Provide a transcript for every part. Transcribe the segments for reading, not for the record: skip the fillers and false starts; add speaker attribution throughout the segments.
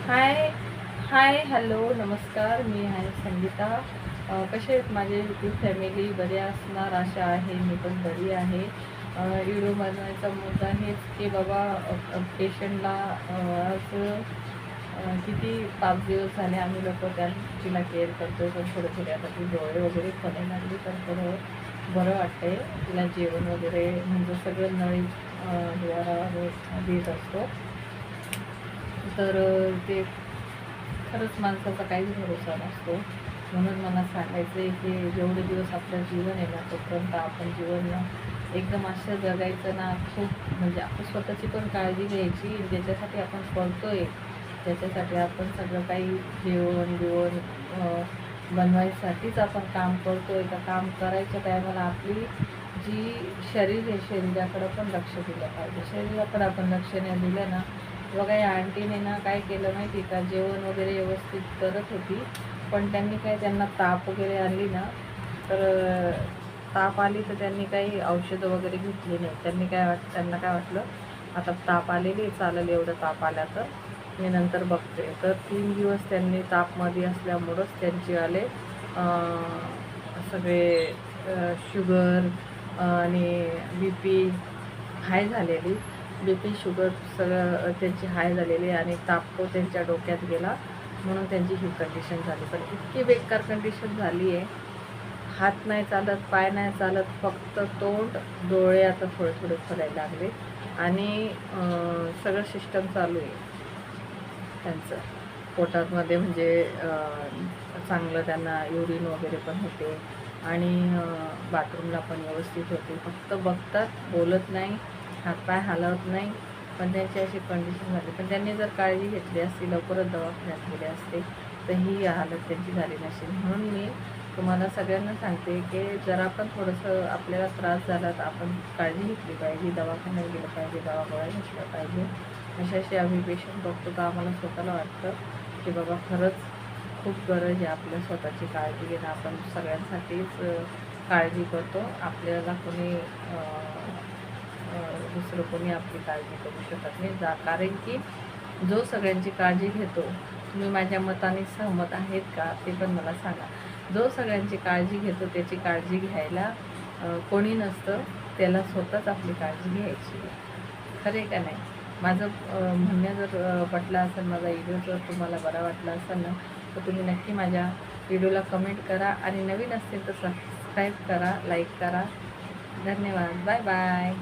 Speaker 1: हाय hi hello नमस्कार. मी आहे संगीता. कसे आहेत माझे यूट्यूब फॅमिली? बरे असणार आशा आहे. मी पण बरी आहे. व्हिडिओ बनवायचा मुद्दा हेच की बाबा पेशंटला आज किती 5 दिवस झाले आम्ही लोक तिला केअर करतो. पण थोडे आता ती डोळे वगैरे खोलायला लागली तर थोडं बरं वाटतंय. तिला जेवण वगैरे म्हणजे सगळं नळी द्वारा देत असतो. तर ते खरंच माणसाचा काहीच भरोसा नसतो. म्हणून मला सांगायचं आहे की जेवढे दिवस आपलं जीवन आहे ना तोपर्यंत आपण जीवन एकदम असं जगायचं ना. खूप म्हणजे आपण स्वतःची पण काळजी घ्यायची. ज्याच्यासाठी आपण करतोय त्याच्यासाठी आपण सगळं काही जेवण बनवायसाठीच आपण काम करतोय. तर काम करायच्या टायमाला आपली जी शरीर आहे शरीराकडं पण लक्ष दिलं पाहिजे. शरीराकडं आपण लक्ष नाही दिलं ना. बघा या आंटीने ना काय केलं माहिती का, जेवण वगैरे व्यवस्थित करत होती पण त्यांना ताप वगैरे आली ना. तर ताप आली तर त्यांनी काही औषधं वगैरे घेतली नाही. त्यांना काय वाटलं आता ताप आलेली चालेल, एवढं ताप आला तर मी नंतर बघते. तर 3 दिवस त्यांनी तापमध्ये असल्यामुळंच त्यांचे आले सगळे शुगर आणि BP हाय झालेली. BP शुगर सगळं त्यांची हाय झालेली आणि ताप तो त्यांच्या डोक्यात गेला म्हणून त्यांची ही कंडिशन झाली. पण इतकी बेकार कंडिशन झाली आहे. हात नाही चालत, पाय नाही चालत, फक्त तोंड डोळे आता थोडे खोलायला लागले आणि सगळं सिस्टम चालू आहे त्यांचं पोटामध्ये. म्हणजे चांगलं त्यांना युरिन वगैरे पण होते आणि बाथरूमला पण व्यवस्थित होते. फक्त बघतात, बोलत नाही, हातपाय हलवत नाही. पण त्यांची अशी कंडिशन झाली. पण त्यांनी जर काळजी घेतली असती, लवकरच दवाखान्यात गेले असते तर ही हालत त्यांची झाली नसेल. म्हणून मी तुम्हाला सगळ्यांना सांगते की जरा पण थोडंसं आपल्याला त्रास झाला तर आपण काळजी घेतली पाहिजे, दवाखान्यात गेलं पाहिजे, दवा गोळ्या घेतल्या पाहिजे. अशाशी आम्ही पेशंट बघतो तर आम्हाला स्वतःला वाटतं की बाबा खरंच खूप गरज आहे आपल्या स्वतःची काळजी घेणं. आपण सगळ्यांसाठीच काळजी करतो. आपल्याला कोणी दुसरं कोणी आपली काळजी करू शकत नाही. कारण की जो सगळ्यांची काळजी घेतो, तुम्ही माझ्या मताने सहमत आहेत का ते पण मला सांगा. जो सगळ्यांची काळजी घेतो त्याची काळजी घ्यायला कोणी नसतं. त्याला स्वतःच आपली काळजी घ्यायची. खरे का नाही? माझं म्हणणं जर पटलं असेल, माझा व्हिडिओ जर तुम्हाला बरा वाटला असेल ना तर तुम्ही नक्की माझ्या व्हिडिओला कमेंट करा आणि नवीन असतील तर सबस्क्राईब करा, लाईक करा. धन्यवाद. Bye bye.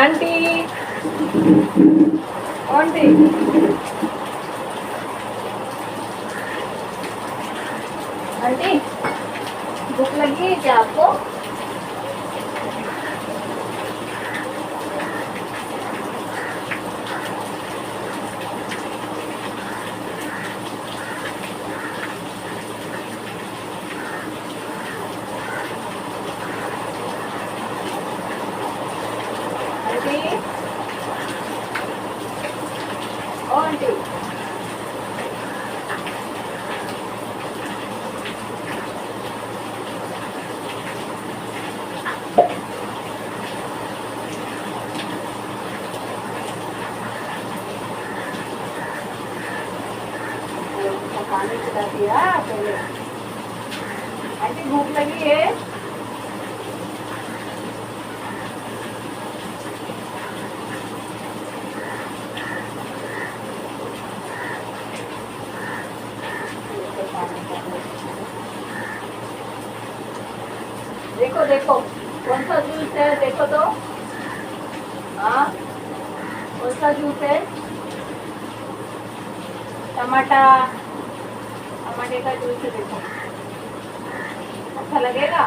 Speaker 1: Aunty aunty aunty भूख लगी है क्या आपको? आंटी ओ आंटी पानी पिला दिया पहले। आंटी भूख लगी है? देखो देखो कौन सा जूस है, देखो तो। हाँ कौन सा जूस है? टमाटे का जूस है, देखो अच्छा लगेगा।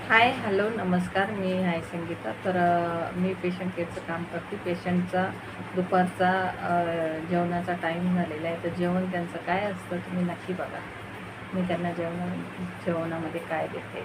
Speaker 1: हाय, हॅलो, नमस्कार. मी आहे संगीता. तर मी पेशंट केअरचं काम करते. पेशंटचा दुपारचा जेवणाचा टाईम झालेला आहे. तर जेवण त्यांचं काय असतं तुम्ही नक्की बघा. मी त्यांना जेवणामध्ये काय देते.